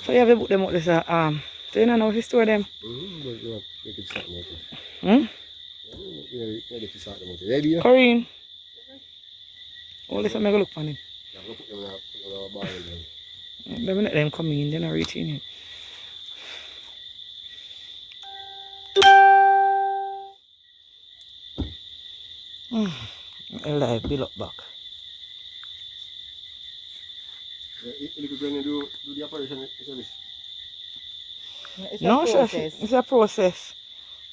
So you have to book them out this so you don't know if you store them. Corinne. Oh, listen, I'm going to look for him. Let me let them come in, they're not reaching it. Alive, be look back. No, it's a process.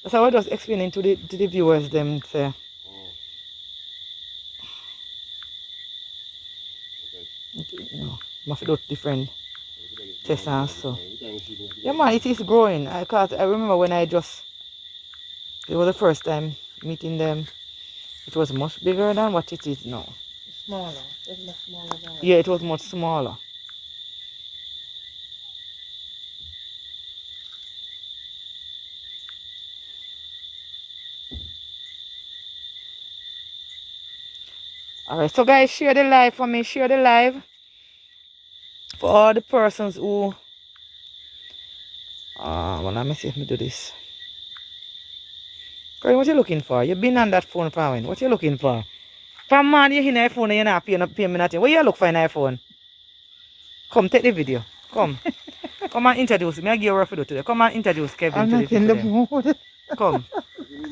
That's how I was explaining to the viewers them say. You know, must do different tests and so. Yeah man, it is growing. Because I remember when it was the first time meeting them, it was much bigger than what it is now. Smaller. It's much smaller than yeah, it was much smaller. Alright, so guys, share the live for me. Share the live for all the persons who well, let me see if I do this. Corinne, what you looking for? You've been on that phone for when? What you looking for? From man, you in an iPhone and you're not paying me nothing. What you look for in iPhone? Come, take the video. Come. Come and introduce me. I give you work to do today. Come and introduce Kevin I'm to not the in the video. mood. Come.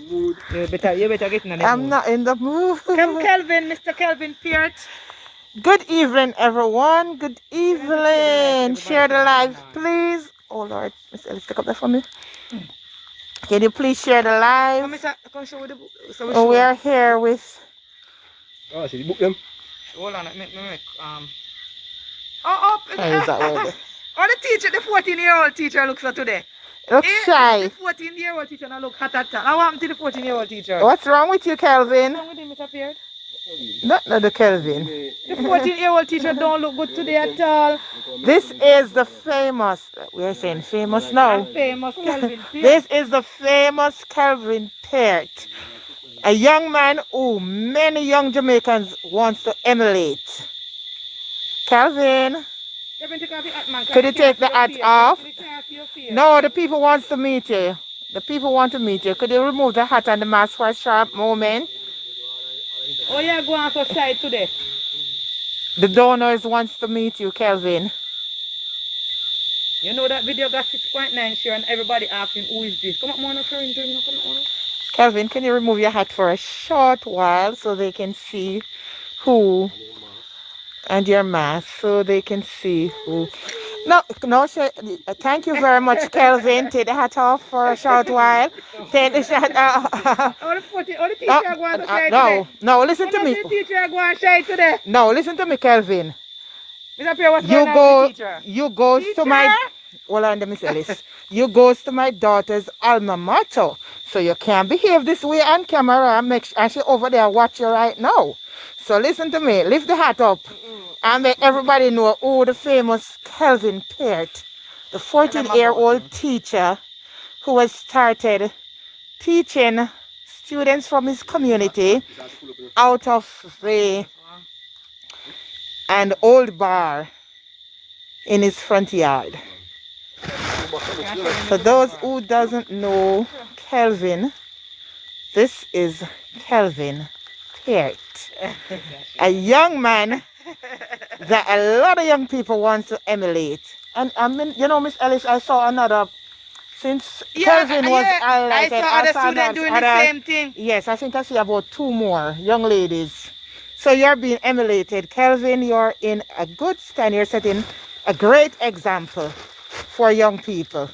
You better get in the mood. I'm not in the mood. Come, Kelvin, Mr. Kelvin Peart. Good evening, everyone. Good evening. Share the live, please. Oh, Lord. Miss Ellis, take up that for me. Can you please share the live? Come show the book. So we are here with... Oh, see the book them? Hold on. How is that word? Oh, the teacher, the 14-year-old teacher looks at today. Looks shy. The 14-year-old teacher now look hot. I want to the 14-year-old teacher. What's wrong with you, Kelvin? What's wrong with him, Mr. Peart? Not the Kelvin. The 14-year-old teacher don't look good today at all. This is the famous... We are saying famous now. Famous Kelvin Peart. This is the famous Kelvin Peart. A young man who many young Jamaicans wants to emulate. Kelvin, could you take the hat off? No, the people wants to meet you. The people want to meet you. Could you remove the hat and the mask for a short moment? Oh, yeah, go on outside today. The donors wants to meet you, Kelvin. You know that video got 6.9 share and everybody asking who is this. Come on, man, come on. Kelvin, can you remove your hat for a short while so they can see who, and your mask so they can see who. No, thank you very much, Kelvin. Take the hat off for a short while. Take the hat off. No, listen to me. No, listen to me, Kelvin. You go to my... Hold on, let me say this. You goes to my daughter's alma mater. So you can't behave this way on camera and she over there watch you right now. So listen to me. Lift the hat up and make everybody know who the famous Kelvin Peart, the 14-year-old teacher who has started teaching students from his community out of an old bar in his front yard. For those who doesn't know Kelvin, this is Kelvin Peart, a young man that a lot of young people want to emulate. And I mean, you know, Miss Ellis, I saw another, since Kelvin was I saw other students doing the same thing. Yes, I think I see about 2 more young ladies. So you're being emulated. Kelvin, you're in a good stand. You're setting a great example for young people.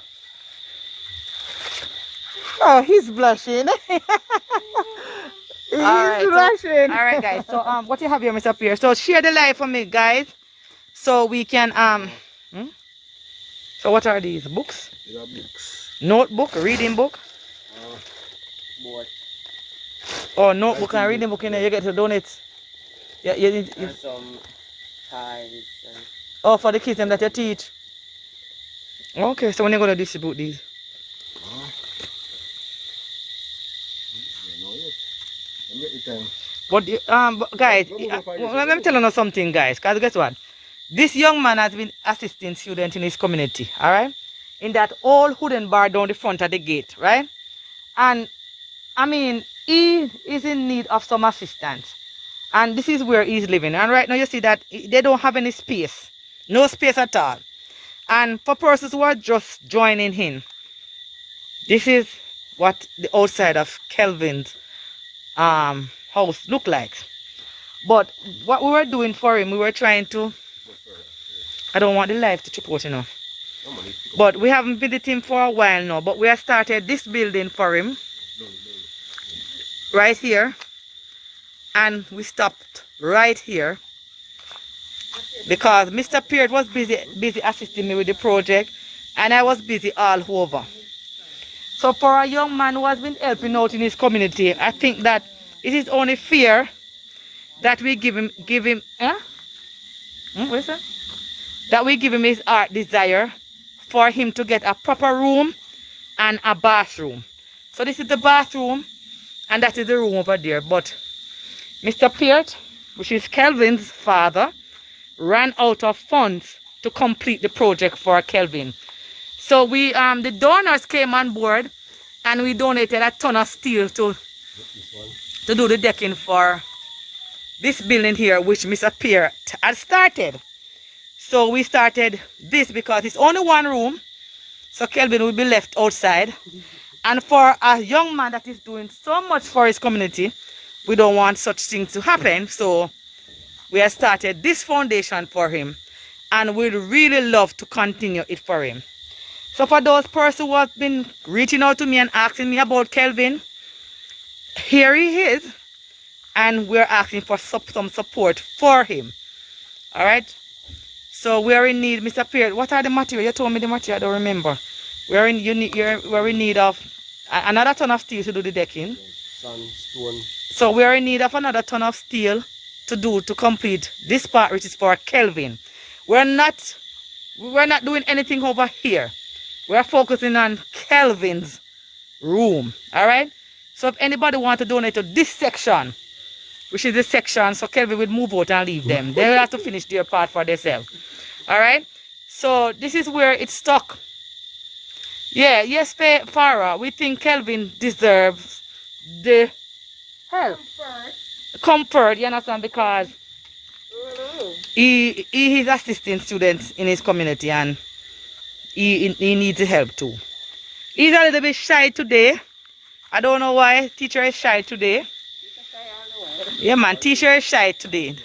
Oh, he's blushing. He's blushing. All right, guys. So what you have here, Mr. Peart? So share the live for me, guys, so we can So what are these books? They are books. Notebook, reading book. Boy. Oh, notebook and reading book. You know, you get to donate. Yeah, And some ties. Oh, for the kids them that you teach. Okay, so when you gonna distribute these? But guys, let me tell you something, guys. Cause guess what? This young man has been assisting students in his community, all right? In that old wooden bar down the front of the gate, right? And I mean, he is in need of some assistance. And this is where he's living. And right now you see that they don't have any space. No space at all. And for persons who are just joining in, this is what the outside of Kelvin's house look like. But what we were doing for him, we were trying to, I don't want the life to trip out, you know. But we haven't visited him for a while now. But we have started this building for him. Right here. And we stopped right here. Because Mr. Peart was busy assisting me with the project. And I was busy all over. So for a young man who has been helping out in his community, I think that it is only fair that we give him what is that? That we give him his heart desire for him to get a proper room and a bathroom. So this is the bathroom and that is the room over there. But Mr. Peart, which is Kelvin's father, ran out of funds to complete the project for Kelvin. So we the donors came on board and we donated a ton of steel to do the decking for this building here, which Mr. Peart had started. So we started this because it's only one room, so Kelvin will be left outside. And for a young man that is doing so much for his community, we don't want such things to happen. So we have started this foundation for him, and we'd really love to continue it for him. So for those persons who have been reaching out to me and asking me about Kelvin, here he is, and we're asking for some support for him. All right. So we're in need, Mr. Peart. What are the materials? You told me the material. I don't remember. We're in need of another ton of steel to do the decking. Sand, stone. So we're in need of another ton of steel to complete this part, which is for Kelvin. We're not doing anything over here. We're focusing on Kelvin's room. All right. So if anybody wants to donate to this section, which is the section, so Kelvin will move out and leave them. They will have to finish their part for themselves. All right. So this is where it's stuck. Yeah. Yes, Farah. We think Kelvin deserves the help, comfort. You understand? Because he is assisting students in his community and he needs help too. He's a little bit shy today. I don't know why teacher is shy today. Yeah man, teacher is shy today.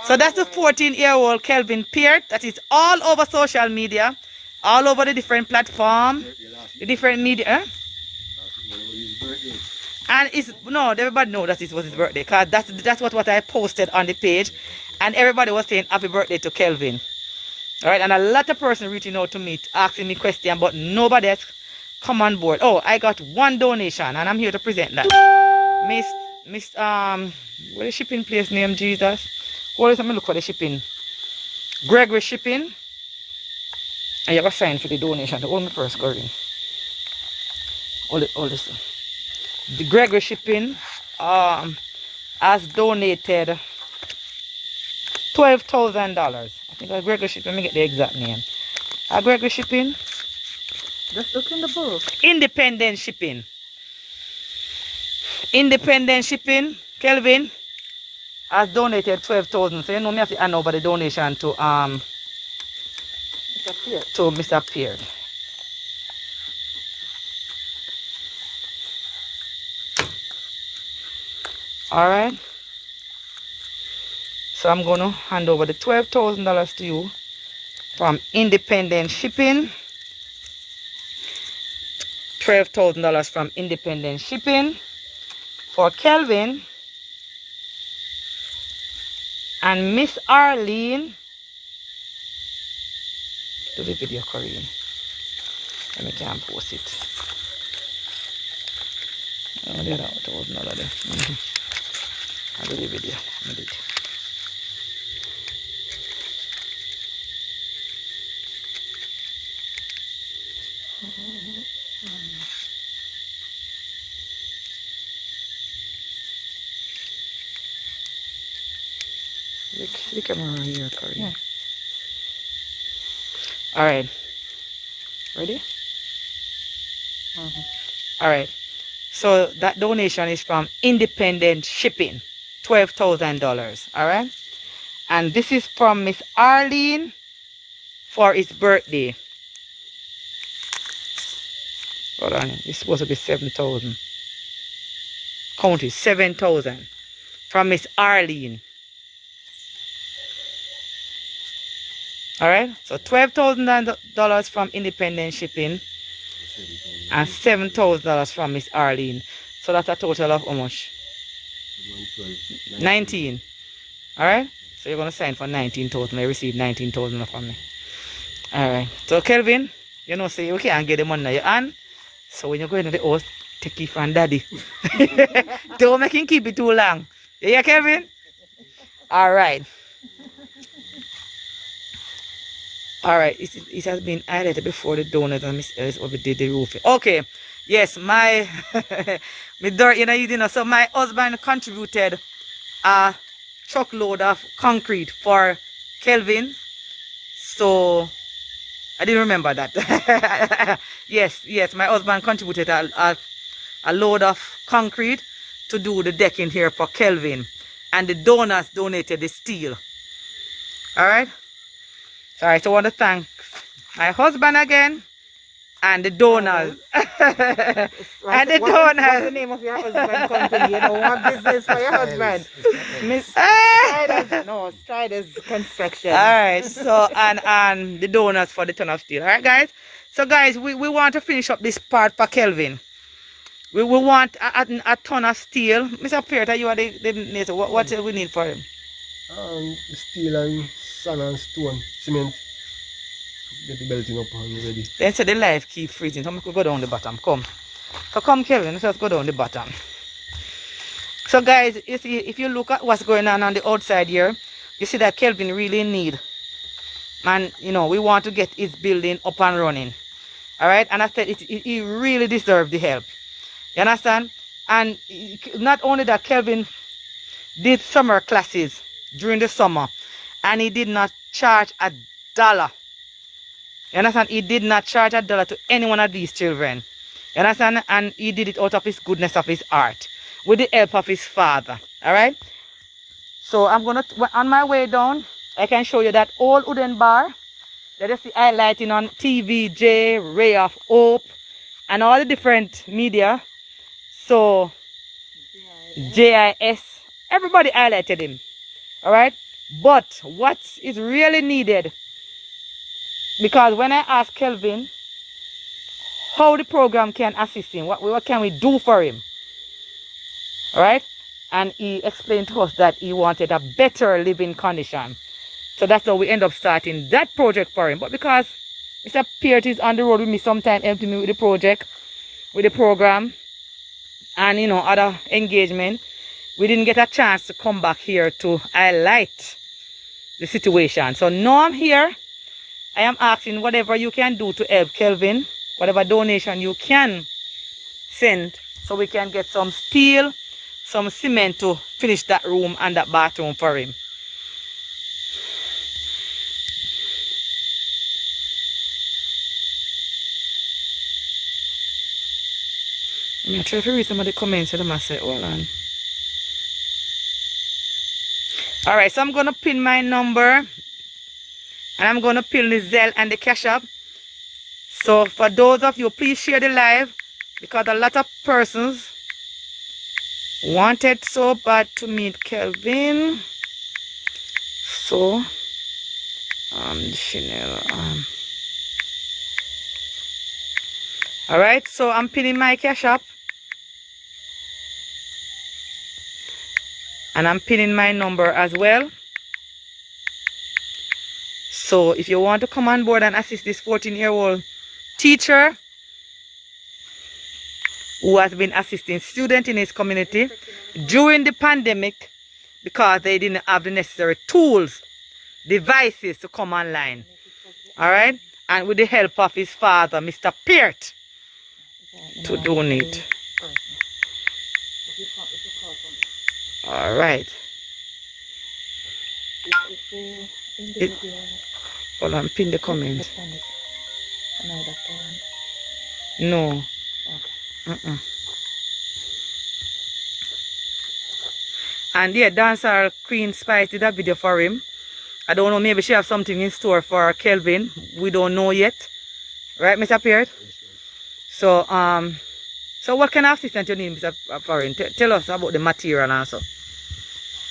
So that's the 14-year-old Kelvin Peart. That is all over social media, all over the different platforms, the different media. And it's no, everybody know that it was his birthday, because that's what I posted on the page, and everybody was saying happy birthday to Kelvin. All right, and a lot of person reaching out to me asking me questions, but nobody has come on board. Oh, I got one donation and I'm here to present that. Miss what is shipping place name, Jesus? Hold on, let me look for the shipping. Gregory Shipping. And you have a sign for the donation. Hold me first, Corinne. Hold this. The Gregory Shipping has donated $12,000. I think Gregory Shipping, let me get the exact name. Gregory Shipping. Just look in the book. Independent Shipping. Independent Shipping. Kelvin has donated 12,000. So you know me have to hand over the donation to Mr. Peart. Alright. So I'm gonna hand over the $12,000 to you from Independent Shipping. $12,000 from Independent Shipping for Kelvin and Miss Arlene. Do the video, Corinne. Let me can post it. Oh, there that was another there. I'll do the video. I'll do it. The camera here, Corinne. Yeah. All right. Ready? All right. So that donation is from Independent Shipping, $12,000. All right. And this is from Miss Arlene for his birthday. Hold on. It's supposed to be 7,000. Count it. 7,000 from Miss Arlene. All right. So $12,000 from Independent Shipping and $7,000 from Miss Arlene. So that's a total of how much? 19. All right. So you're gonna sign for 19,000. I received 19,000 from me. All right. So Kelvin, you know, say you can't get the money in your hand. So when you go into the house, take it from daddy. Don't make him keep it too long. You hear, Kelvin? All right. All right. It has been highlighted before the donut and Miss Ellis over did the roofing. Okay. Yes, my my dirt, you know, so my husband contributed a truckload of concrete for Kelvin. So I didn't remember that. yes, my husband contributed a load of concrete to do the decking here for Kelvin. And the donors donated the steel. Alright? Alright, so I want to thank my husband again. And the donors. And the donors. What's the name of your husband company? You know, what business for your husband? Miss Strider's Construction. Alright, so and the donors for the ton of steel. Alright, guys? So guys, we want to finish up this part for Kelvin. We want a ton of steel. Mr. Peter, you are the what do we need for him? Steel and sand and stone, cement. Get the belting up and ready. Then say the life keep freezing. So we could go down the bottom. Come. So come, Kelvin, let's just go down the bottom. So guys, you see, if you look at what's going on the outside here, you see that Kelvin really need. And you know, we want to get his building up and running. Alright? And I said he really deserves the help. You understand? And not only that, Kelvin did summer classes during the summer. And he did not charge $1. You understand? He did not charge $1 to any one of these children. You understand? And he did it out of his goodness of his heart. With the help of his father. Alright? So I'm going to, on my way down, I can show you that old wooden bar. That is the highlighting on TVJ, Ray of Hope, and all the different media. So, JIS, everybody highlighted him. Alright? But what is really needed, because when I asked Kelvin how the program can assist him, what can we do for him? Alright? And he explained to us that he wanted a better living condition. So that's how we end up starting that project for him. But because Mr. Peart is on the road with me sometime, helping me with the project, with the program, and you know, other engagement, we didn't get a chance to come back here to highlight the situation. So now I'm here. I am asking whatever you can do to help Kelvin, whatever donation you can send, so we can get some steel, some cement to finish that room and that bathroom for him. I'm trying to read some of the comments and I say, hold on. Alright, so I'm going to pin my number. And I'm going to pin the Zelle and the Cash App. So for those of you, please share the live. Because a lot of persons wanted so bad to meet Kelvin. So, Chanel, alright, so I'm pinning my Cash App. And I'm pinning my number as well. So if you want to come on board and assist this 14-year-old teacher who has been assisting students in his community during the pandemic because they didn't have the necessary tools, devices to come online. Alright? And with the help of his father, Mr. Peart, to donate. Alright. Hold on, pin the comment. Another one. No. Okay. And yeah, dancer Queen Spice did a video for him. I don't know, maybe she have something in store for Kelvin. We don't know yet. Right, Mr. Peart? So, so what kind of assistant you need, Mr. Foreign? Tell us about the material also.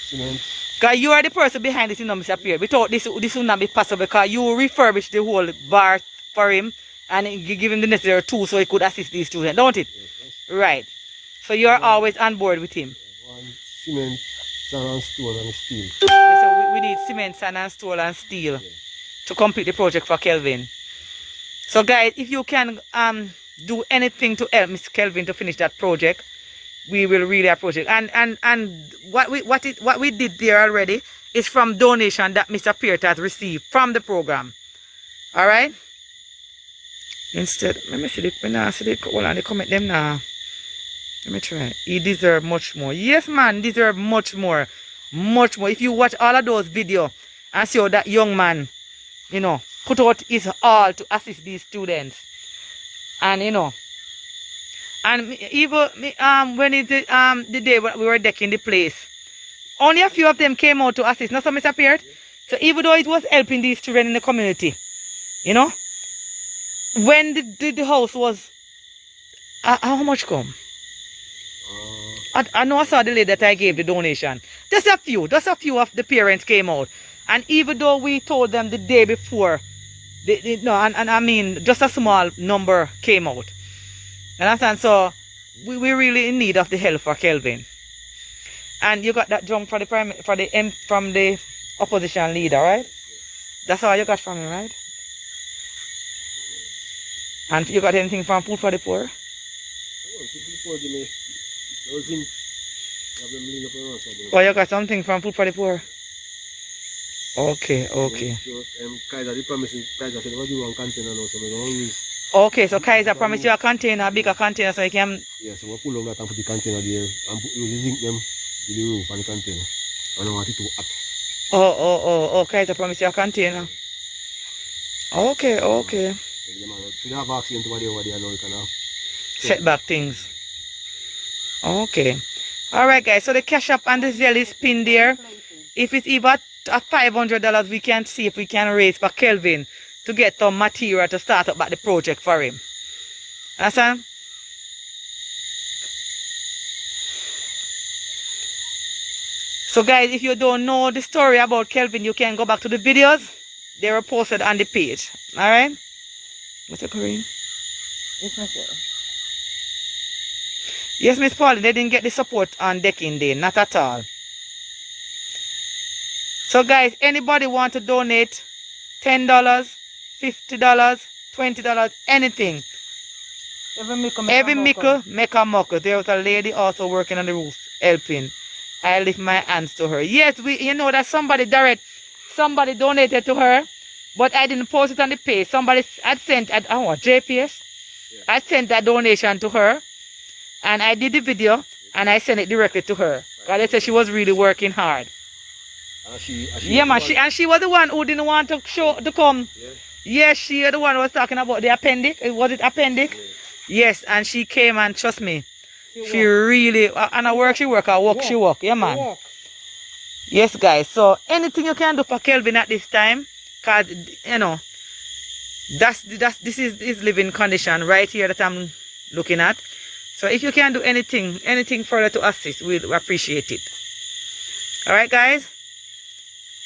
Cement. Because you are the person behind this, you know, Mr. Peart. Without this would not be possible because you refurbish the whole bar for him and you give him the necessary tools so he could assist these students, don't it? Yes. Right. So you are always on board with him. One cement, sand and stone and steel. Yeah, so we need cement, sand and stone and steel to complete the project for Kelvin. So guys, if you can do anything to help Mr. Kelvin to finish that project, we will really approach it. And what we did there already is from donation that Mr. Peart has received from the program. Alright? Instead, let me see the comment them now. Let me try. He deserves much more. Yes, man, deserve much more. Much more. If you watch all of those videos and see how that young man, you know, put out his all to assist these students. And you know, and even when it the day we were decking the place, only a few of them came out to assist. Not some Mr. So even though it was helping these children in the community, you know, when the house was how much come? I know I saw the lady that I gave the donation. Just a few of the parents came out. And even though we told them the day before, no, and I mean, just a small number came out. Understand? So, we're really in need of the help for Kelvin. And you got that drum from the opposition leader, right? That's all you got from him, right? And you got anything from Food for the Poor? Oh, you got something from Food for the Poor? Okay. Okay, so Kaiser promised you a container, a bigger container, so you can... Yeah, so we pull on that and put the container there and use the zinc them in the roof and the container. I don't want it too hot. Oh, Kaiser promised you a container. Okay. You have accident over there now, you can have setback things. Okay. Alright guys, so the cash up and the Zelle is pinned there. If it's even at $500, we can see if we can raise for Kelvin to get some material to start up back the project for him. Understand? So guys, if you don't know the story about Kelvin, you can go back to the videos. They were posted on the page. Alright? What's your Corinne? Yes, Miss. Yes, Miss Pauline, they didn't get the support on decking day. Not at all. So guys, anybody want to donate $10, $50, $20, anything. Every mickle make a muckle. There was a lady also working on the roof, helping. I lift my hands to her. Yes, you know that somebody donated to her, but I didn't post it on the page. Somebody had sent at JPS. Yeah. I sent that donation to her, and I did the video, and I sent it directly to her. Because they said she was really working hard. She was the one who didn't want to come. Yeah. Yes, she was the one who was talking about the appendix. Was it appendix? Yeah. Yes, and she came and trust me. She really, and I work, she work. She work. Yeah, man. Yes, guys. So anything you can do for Kelvin at this time, cause you know, this is his living condition right here that I'm looking at. So if you can do anything further to assist, we'll appreciate it. All right, guys.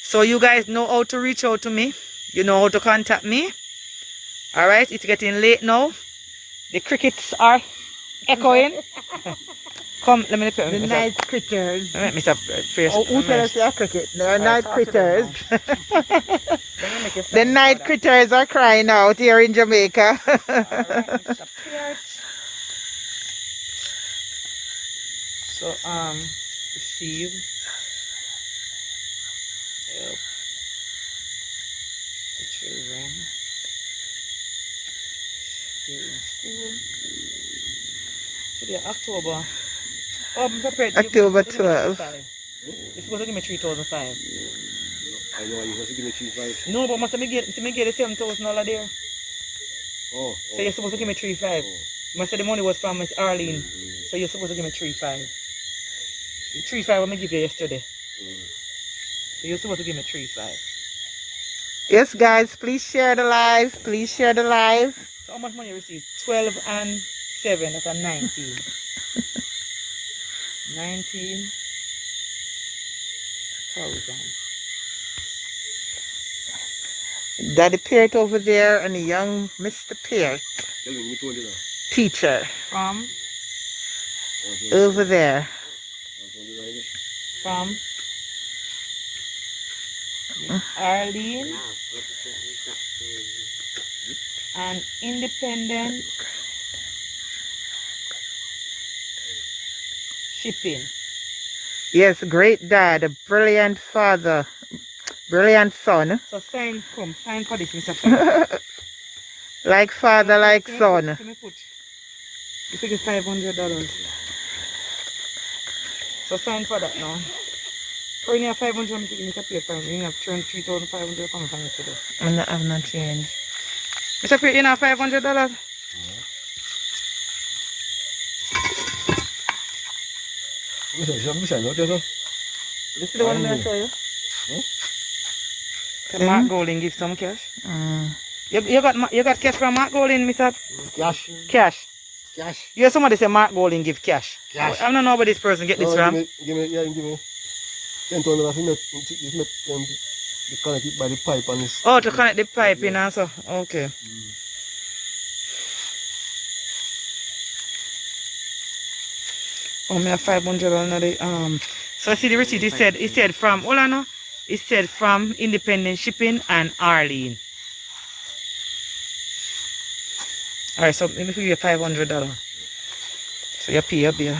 So you guys know how to reach out to me. You know how to contact me. All right. It's getting late now. The crickets are echoing. Come, let me put the night critters. Let me stop. Oh, who tell us they are cricket? They are night critters. The night critters are crying out here in Jamaica. So, receive. Help the children here in school. Today, October. Oh, I'm prepared. October 12. It's supposed to give me 3,005. I know you must give me 3-5. No, but must me get the $7,000 there. Oh. So you're supposed to give me 3-5. Must say the money was from Miss Arlene. So you're supposed to give me 3-5. The 3-5 I give you yesterday. So you're supposed to give me 3-5. Yes, guys, please share the live. Please share the live. So how much money you received? 12 and 7. That's a 19. 19. 1,000. Daddy Peart over there and the young Mr. Peart, Kelvin, me told you now. teacher, From? over there. From? Arlene. An independent shipping. Yes, great dad, a brilliant father, brilliant son. So sign for this, Mr. Frank. Like father, like son. Let me put. You think it's $500. So sign for that now. Or you have 500, I'm taking Mr. Peart from you have turned 3,500 coming from yesterday. I have not changed. Mr. Peart, you have $500? This This is the one I show you. So Mark Golding give some cash. You got cash from Mark Golding, Mr. Cash. Cash. Cash. You hear somebody say Mark Golding give cash. Cash. I don't know where this person get this from. Give me $10 to connect it by the pipe and this. Oh, to connect the pipe in also. Okay. Oh, me have $500 on the So I see the receipt. It said from. Hold on now. It said from Independent Shipping and Arlene. All right. So let me give you $500. So you pay your bill.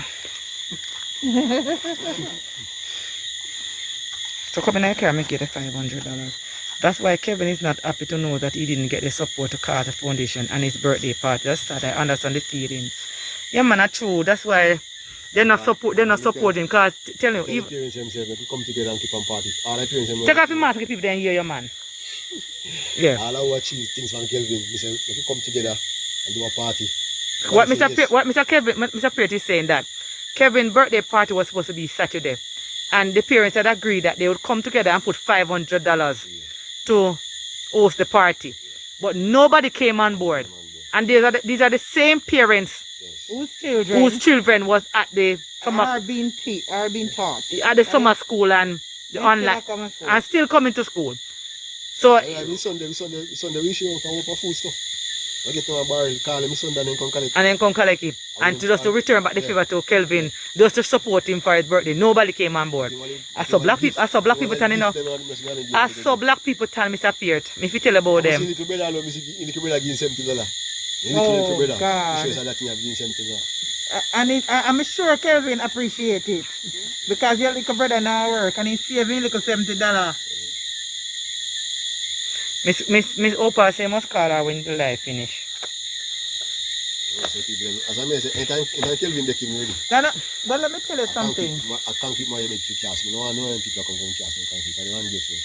So come in the car, make it the $500. That's why Kevin is not happy to know that he didn't get the support to Carter Foundation and his birthday party. That's sad. I understand the feeling. Yeah, man, that's true. That's why they're not supporting. Cause tell you, come together and keep on parties. All I take off your mask, people then hear your man. Yeah. All I achieve things from Kelvin. We say we come together and do a party. What Mr. Peart is saying that Kevin's birthday party was supposed to be Saturday. And the parents had agreed that they would come together and put $500 to host the party. But nobody came on board. And these are the same parents whose children was at the summer Are being taught. at the summer school and the online and still coming to school. So This Sunday we show come up for food stuff. I get to a barrel, call him Sunday and then come collect. and then come collect it. And to return back the favor to Kelvin, just to support him for his birthday. Nobody came on board. I saw black people telling me, I saw black people tell Mr. Peart, if you tell about them. Oh, God. And I'm sure Kelvin appreciate it. Because your little brother now work and he's saving little $70. Miss Opa say must call her when the live finish. As I say, anytime Kelvin they can ready. But let me tell you something. I can't keep my electric cash. I don't know when people come from cash. I can't keep. I don't want to get one.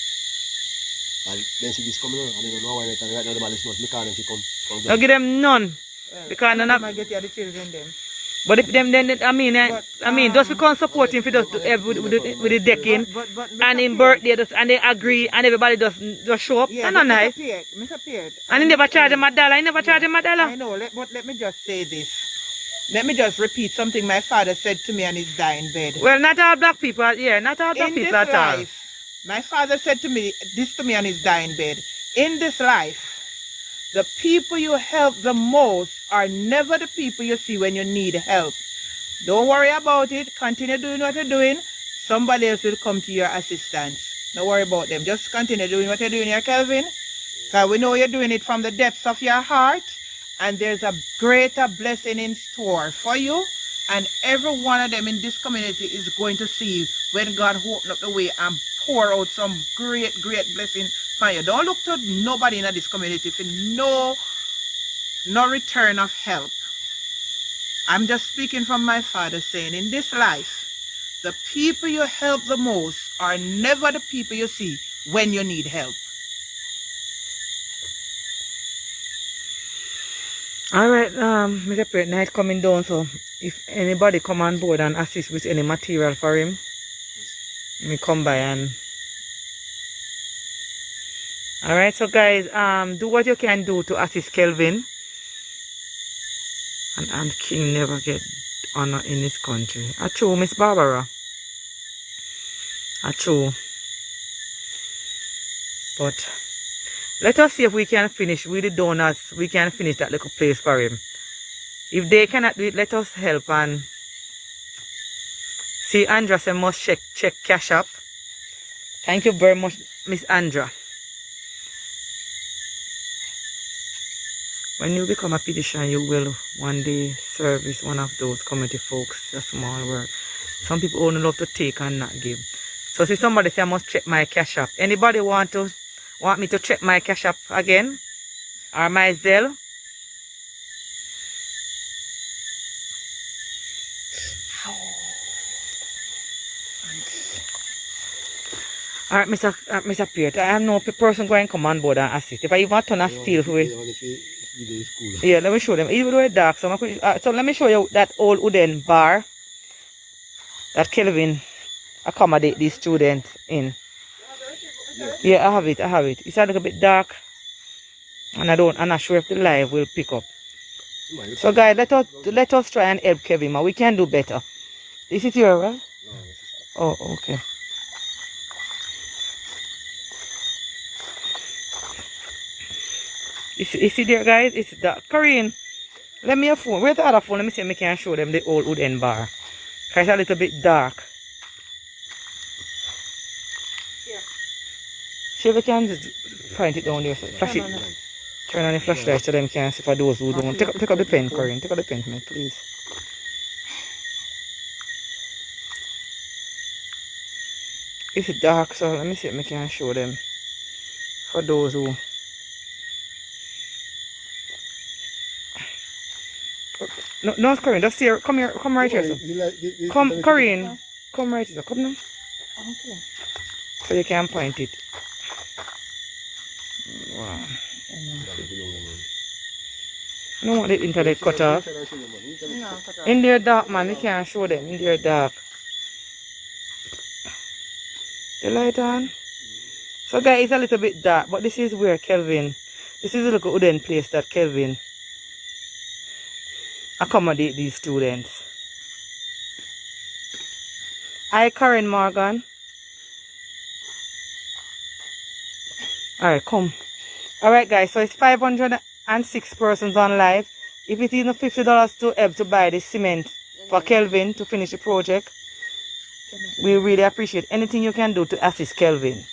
And then see this coming on. I don't know why they can't. Right now the man is not. Look at them. Come. Don't give them none. Because none of I get you the children them. but if them then I mean just because support him for just with the decking and in birthday just, and they agree and everybody just show up. Yeah, That's not nice. Mr. Peart. And he never charge him $1. He never charge him $1. I know, but let me just say this. Let me just repeat something my father said to me on his dying bed. Well, not all black people, not all black people at all. My father said to me on his dying bed. In this life, the people you help the most are never the people you see when you need help. Don't worry about it. Continue doing what you're doing. Somebody else will come to your assistance. Don't worry about them. Just continue doing what you're doing here, Kelvin. Because we know you're doing it from the depths of your heart. And there's a greater blessing in store for you. And every one of them in this community is going to see when God open up the way and pour out some great blessing for you. Don't look to nobody in this community for no return of help. I'm just speaking from my father saying, in this life, the people you help the most are never the people you see when you need help. Alright, Mr. Pret, night coming down, so if anybody come on board and assist with any material for him, me come by and alright, so guys, do what you can do to assist Kelvin. And King never get honor in this country. Achoo, Miss Barbara. Achoo. But let us see if we can finish with the donuts. We can finish that little place for him. If they cannot do it, let us help. And see, Andra said must check Cash App. Thank you very much, Miss Andra. When you become a petition, you will one day service one of those community folks. A small work. Some people only love to take and not give. So see, somebody say I must check my Cash App. Anybody want me to check my Cash App again? Or my Zelle? Alright, Mr. Peart, I am no person going to come on board and assist. If I even turn a steel for it. Yeah, let me show them. Even though it's dark, so let me show you that old wooden bar that Kelvin accommodate these students in. Yeah, I have it. It's a little bit dark, and I'm not sure if the live will pick up. So guys, let us try and help Kevin. We can do better. Is it here, right? Oh, okay. You see there, guys? It's dark. Corinne, let me your phone. Where's the other phone? Let me see if I can show them the old wooden bar. It's a little bit dark. Here. See if we can just point it down there. Flash it. Turn on the flashlight so them can see for those who don't. Take up the pen, Corinne. Take up the pen for me, please. It's dark, so let me see if I can show them for those who. No, Corinne, just here. Come here. Come right here. So. Come, Corinne. Come right here. Come now. Okay. So you can point it. Wow. I don't want the internet cut off. In there dark, man. We can't show them. In there dark. The light on. So guys, it's a little bit dark, but this is where Kelvin. This is a little wooden place that Kelvin accommodate these students. Hi, Karen Morgan. Alright, come. Alright, guys, so it's 506 persons on live. If it is not $50 to help to buy the cement for Kelvin to finish the project, we really appreciate anything you can do to assist Kelvin.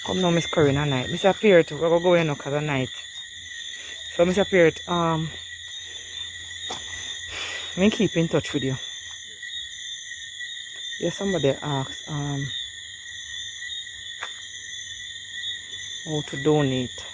Come now, Miss Corinne, at night. Mr. Peart, we're going to go in because at night. So, Mr. Peart, me keep in touch with you. Yeah, somebody asked how to donate.